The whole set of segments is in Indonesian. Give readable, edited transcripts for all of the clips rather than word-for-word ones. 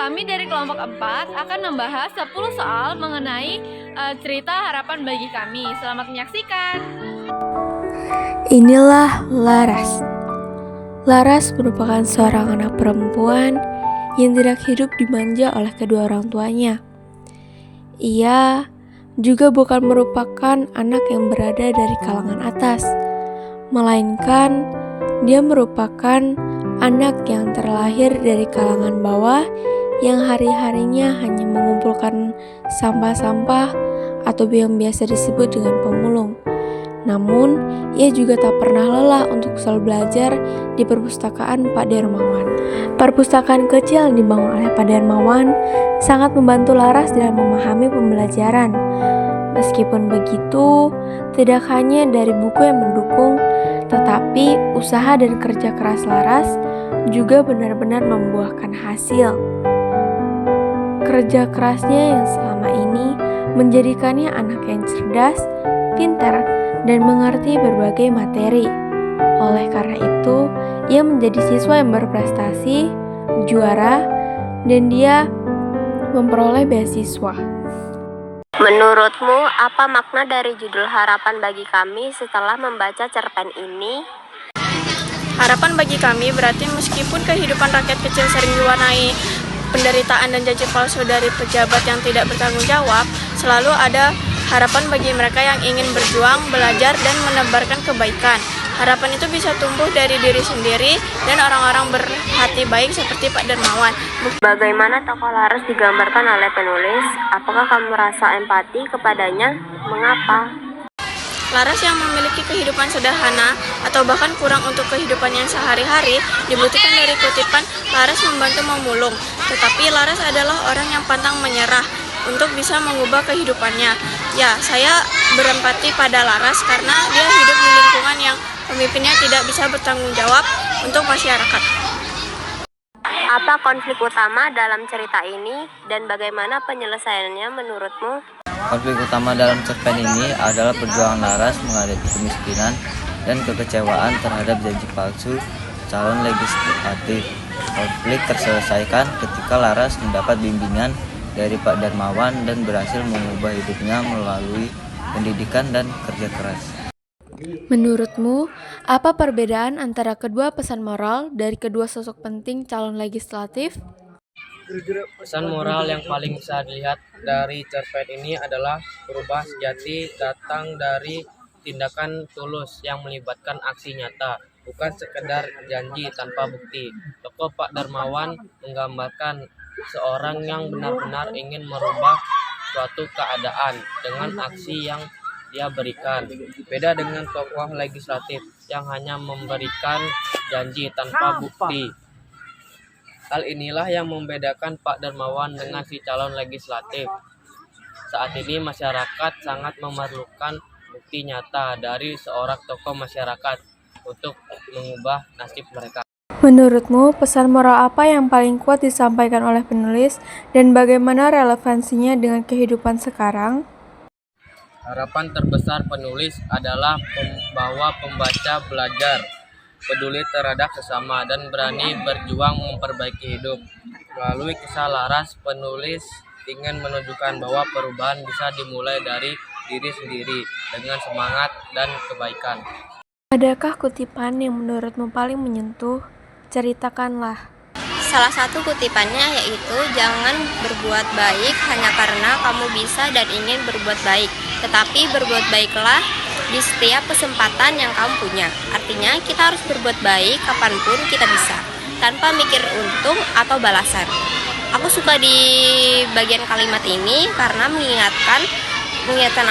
Kami dari kelompok 4 akan membahas 10 soal mengenai cerita harapan bagi kami. Selamat menyaksikan. Inilah Laras. Laras merupakan seorang anak perempuan yang tidak hidup dimanja oleh kedua orang tuanya. Ia juga bukan merupakan anak yang berada dari kalangan atas, melainkan dia merupakan anak yang terlahir dari kalangan bawah yang hari-harinya hanya mengumpulkan sampah-sampah atau yang biasa disebut dengan pemulung. Namun, ia juga tak pernah lelah untuk selalu belajar di perpustakaan Pak Darmawan. Perpustakaan kecil yang dibangun oleh Pak Darmawan sangat membantu Laras dalam memahami pembelajaran. Meskipun begitu, tidak hanya dari buku yang mendukung, tetapi usaha dan kerja keras Laras juga benar-benar membuahkan hasil. Kerja kerasnya yang selama ini menjadikannya anak yang cerdas, pintar, dan mengerti berbagai materi. Oleh karena itu, ia menjadi siswa yang berprestasi, juara, dan dia memperoleh beasiswa. Menurutmu, apa makna dari judul harapan bagi kami setelah membaca cerpen ini? Harapan bagi kami berarti meskipun kehidupan rakyat kecil sering diwarnai penderitaan dan janji palsu dari pejabat yang tidak bertanggung jawab, selalu ada harapan bagi mereka yang ingin berjuang, belajar, dan menebarkan kebaikan. Harapan itu bisa tumbuh dari diri sendiri dan orang-orang berhati baik seperti Pak Darmawan. Bagaimana tokoh Laras digambarkan oleh penulis? Apakah kamu merasa empati kepadanya? Mengapa? Laras yang memiliki kehidupan sederhana atau bahkan kurang untuk kehidupan yang sehari-hari dibuktikan dari kutipan Laras membantu memulung. Tetapi Laras adalah orang yang pantang menyerah untuk bisa mengubah kehidupannya. Ya, saya berempati pada Laras karena dia hidup di lingkungan yang pemimpinnya tidak bisa bertanggung jawab untuk masyarakat. Apa konflik utama dalam cerita ini dan bagaimana penyelesaiannya menurutmu? Konflik utama dalam cerpen ini adalah perjuangan Laras menghadapi kemiskinan dan kekecewaan terhadap janji palsu calon legislatif. Konflik terselesaikan ketika Laras mendapat bimbingan dari Pak Darmawan dan berhasil mengubah hidupnya melalui pendidikan dan kerja keras. Menurutmu, apa perbedaan antara kedua pesan moral dari kedua sosok penting calon legislatif? Pesan moral yang paling bisa dilihat dari cerpen ini adalah perubahan sejati datang dari tindakan tulus yang melibatkan aksi nyata, bukan sekedar janji tanpa bukti. Tokoh Pak Darmawan menggambarkan seorang yang benar-benar ingin merubah suatu keadaan dengan aksi yang dia berikan. Beda dengan tokoh legislatif yang hanya memberikan janji tanpa bukti. Hal inilah yang membedakan Pak Darmawan dengan si calon legislatif. Saat ini masyarakat sangat memerlukan bukti nyata dari seorang tokoh masyarakat untuk mengubah nasib mereka. Menurutmu, pesan moral apa yang paling kuat disampaikan oleh penulis dan bagaimana relevansinya dengan kehidupan sekarang? Harapan terbesar penulis adalah bahwa pembaca belajar peduli terhadap sesama dan berani berjuang memperbaiki hidup. Melalui kisah Laras, penulis ingin menunjukkan bahwa perubahan bisa dimulai dari diri sendiri dengan semangat dan kebaikan. Adakah kutipan yang menurutmu paling menyentuh? Ceritakanlah. Salah satu kutipannya yaitu jangan berbuat baik hanya karena kamu bisa dan ingin berbuat baik, tetapi berbuat baiklah di setiap kesempatan yang kamu punya. Artinya kita harus berbuat baik kapanpun kita bisa, tanpa mikir untung atau balasan. Aku suka di bagian kalimat ini karena mengingatkan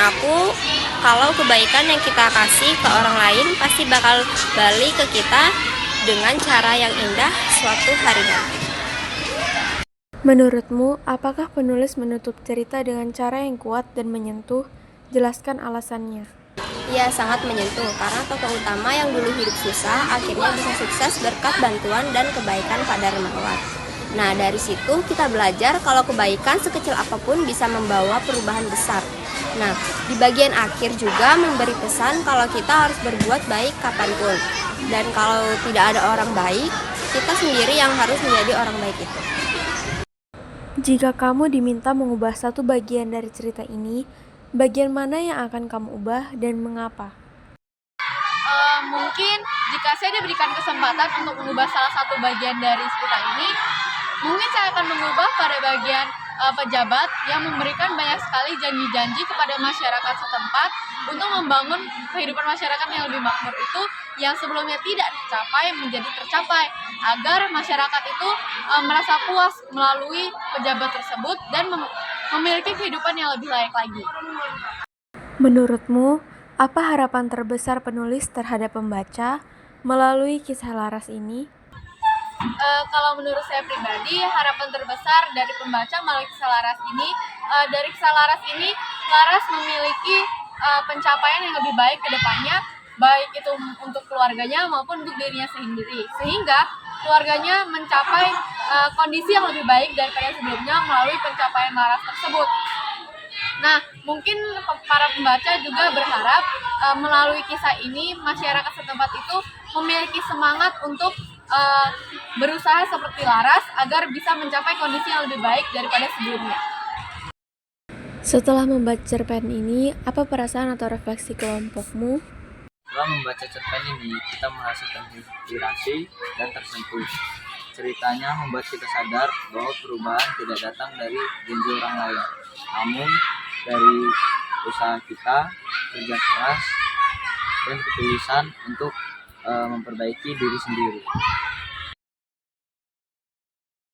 aku kalau kebaikan yang kita kasih ke orang lain pasti bakal balik ke kita dengan cara yang indah suatu hari nanti. Menurutmu, apakah penulis menutup cerita dengan cara yang kuat dan menyentuh? Jelaskan alasannya. Ya, sangat menyentuh karena tokoh utama yang dulu hidup susah akhirnya bisa sukses berkat bantuan dan kebaikan Pak Darmawan. Nah, dari situ kita belajar kalau kebaikan sekecil apapun bisa membawa perubahan besar. Nah, di bagian akhir juga memberi pesan kalau kita harus berbuat baik kapanpun. Dan kalau tidak ada orang baik, kita sendiri yang harus menjadi orang baik itu. Jika kamu diminta mengubah satu bagian dari cerita ini, bagian mana yang akan kamu ubah dan mengapa? Mungkin jika saya diberikan kesempatan untuk mengubah salah satu bagian dari cerita ini, mungkin saya akan mengubah pada bagian pejabat yang memberikan banyak sekali janji-janji kepada masyarakat setempat untuk membangun kehidupan masyarakat yang lebih makmur itu yang sebelumnya tidak tercapai menjadi tercapai, agar masyarakat itu merasa puas melalui pejabat tersebut dan memiliki kehidupan yang lebih layak lagi. Menurutmu, apa harapan terbesar penulis terhadap pembaca melalui kisah Laras ini? Kalau menurut saya pribadi, harapan terbesar dari pembaca melalui kisah Laras ini, dari kisah Laras ini, Laras memiliki pencapaian yang lebih baik ke depannya, baik itu untuk keluarganya maupun untuk dirinya sendiri, sehingga keluarganya mencapai kondisi yang lebih baik daripada sebelumnya melalui pencapaian Laras tersebut. Nah, mungkin para pembaca juga berharap melalui kisah ini masyarakat setempat itu memiliki semangat untuk berusaha seperti Laras agar bisa mencapai kondisi yang lebih baik daripada sebelumnya. Setelah membaca cerpen ini, apa perasaan atau refleksi kelompokmu? Setelah membaca cerpen ini, kita merasakan inspirasi dan tersentuh. Ceritanya membuat kita sadar bahwa perubahan tidak datang dari janji orang lain, namun dari usaha kita, kerja keras, dan ketulusan untuk memperbaiki diri sendiri.